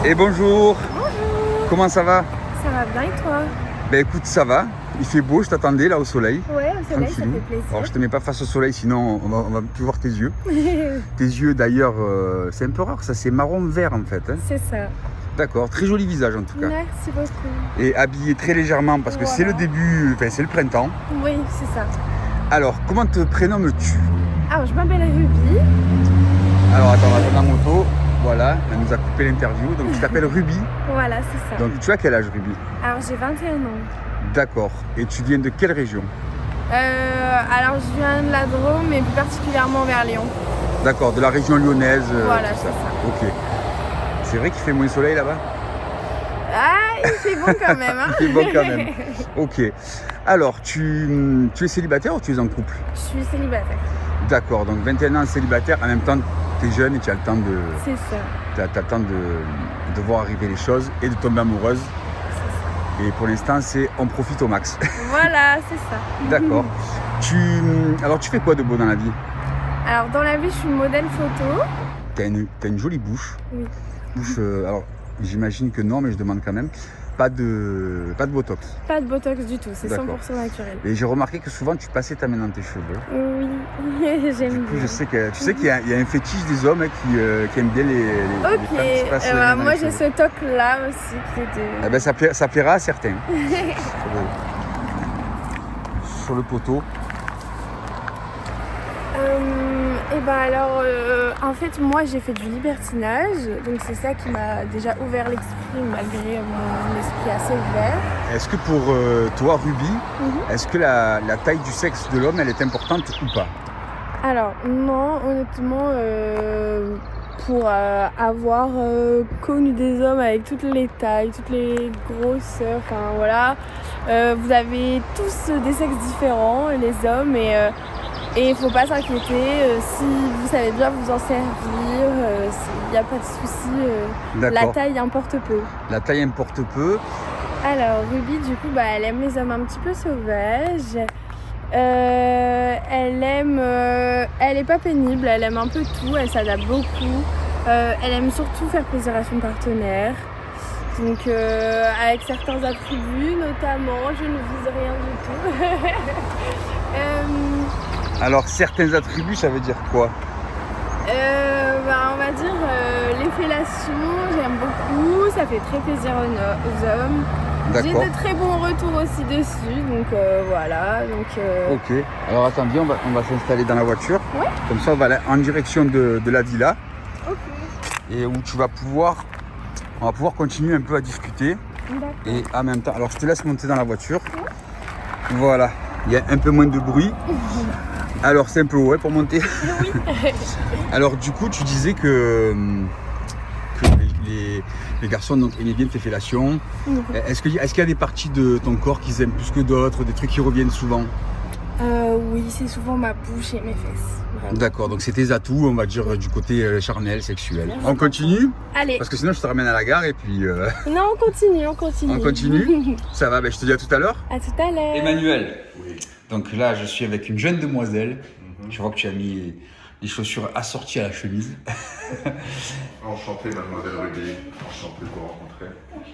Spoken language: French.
Et bonjour. Bonjour. Comment ça va? Ça va bien et toi? Ben écoute, ça va. Il fait beau, je t'attendais là au soleil. Ouais, au soleil, ça Tranquillou. fait plaisir. Alors je te mets pas face au soleil, sinon on va plus voir tes yeux. Tes yeux d'ailleurs, c'est un peu rare, ça c'est marron vert en fait. Hein. C'est ça. D'accord, très joli visage en tout cas. Merci beaucoup. Et habillé très légèrement parce que c'est le début, enfin c'est le printemps. Oui, c'est ça. Alors, comment te prénommes-tu? Alors, je m'appelle Ruby. Alors attends, on va prendre la moto. Voilà, elle nous a coupé l'interview. Donc tu t'appelles Ruby. Voilà, c'est ça. Donc tu as quel âge Ruby? Alors, j'ai 21 ans. D'accord. Et tu viens de quelle région? Alors, je viens de la Drôme, mais plus particulièrement vers Lyon. D'accord, de la région lyonnaise. Voilà, tout c'est ça. Ok. C'est vrai qu'il fait moins soleil là-bas? Ah, il fait bon quand même. Hein. Il fait bon quand même. Ok. Alors, tu es célibataire ou tu es en couple? Je suis célibataire. D'accord, donc 21 ans célibataire, en même temps tu es jeune et tu as le temps de. C'est ça. T'as le temps de voir arriver les choses et de tomber amoureuse. C'est ça. Et pour l'instant, c'est on profite au max. Voilà, c'est ça. D'accord. Alors, tu fais quoi de beau dans la vie? Alors, dans la vie, je suis modèle photo. T'as une jolie bouche. Oui. Bouche, alors, j'imagine que non, mais je demande quand même. Pas de botox. Pas de botox du tout, c'est 100% D'accord. naturel. Et j'ai remarqué que souvent, tu passais ta main dans tes cheveux. Oui, j'aime Du coup, bien. je sais qu'il y a un fétiche des hommes qui aiment bien les femmes qui se Ok, passent la main dans moi les j'ai cheveux. ce toc-là aussi qui est de... Eh ben, ça plaira à certains. Sur le poteau. Et ben alors, en fait, moi j'ai fait du libertinage, donc c'est ça qui m'a déjà ouvert l'esprit malgré mon esprit assez ouvert. Est-ce que pour toi, Ruby, est-ce que la taille du sexe de l'homme, elle est importante ou pas? Alors, non, honnêtement, pour avoir connu des hommes avec toutes les tailles, toutes les grosseurs, enfin voilà, vous avez tous des sexes différents, les hommes, et il faut pas s'inquiéter, si vous savez bien vous en servir, il n'y a pas de souci, la taille importe peu. La taille importe peu. Alors Ruby, du coup, elle aime les hommes un petit peu sauvages. Elle est pas pénible, elle aime un peu tout, elle s'adapte beaucoup. Elle aime surtout faire plaisir à son partenaire. Donc avec certains attributs notamment, je ne vise rien du tout. Alors certains attributs, ça veut dire quoi? On va dire les fellations, j'aime beaucoup, ça fait très plaisir aux hommes. J'ai de très bons retours aussi dessus, donc voilà. Ok, alors attends, viens, on va s'installer dans la voiture. Ouais. Comme ça, on va aller en direction de la villa. Ok. Et où on va pouvoir continuer un peu à discuter. D'accord. Et en même temps, alors je te laisse monter dans la voiture. Ouais. Voilà, il y a un peu moins de bruit. Alors c'est un peu haut pour monter. Oui. Alors du coup, tu disais que les garçons donc, aimaient bien tes fellations. Est-ce qu'il y a des parties de ton corps qu'ils aiment plus que d'autres, des trucs qui reviennent souvent? Oui, c'est souvent ma bouche et mes fesses. Vraiment. D'accord, donc c'est tes atouts, on va dire, du côté charnel, sexuel. On continue? Allez. Parce que sinon je te ramène à la gare et puis... Non, on continue. On continue? Ça va, je te dis à tout à l'heure. À tout à l'heure. Emmanuel. Oui. Donc là, je suis avec une jeune demoiselle. Je vois que tu as mis les chaussures assorties à la chemise. Enchanté, mademoiselle Ruby. Enchanté de vous rencontrer.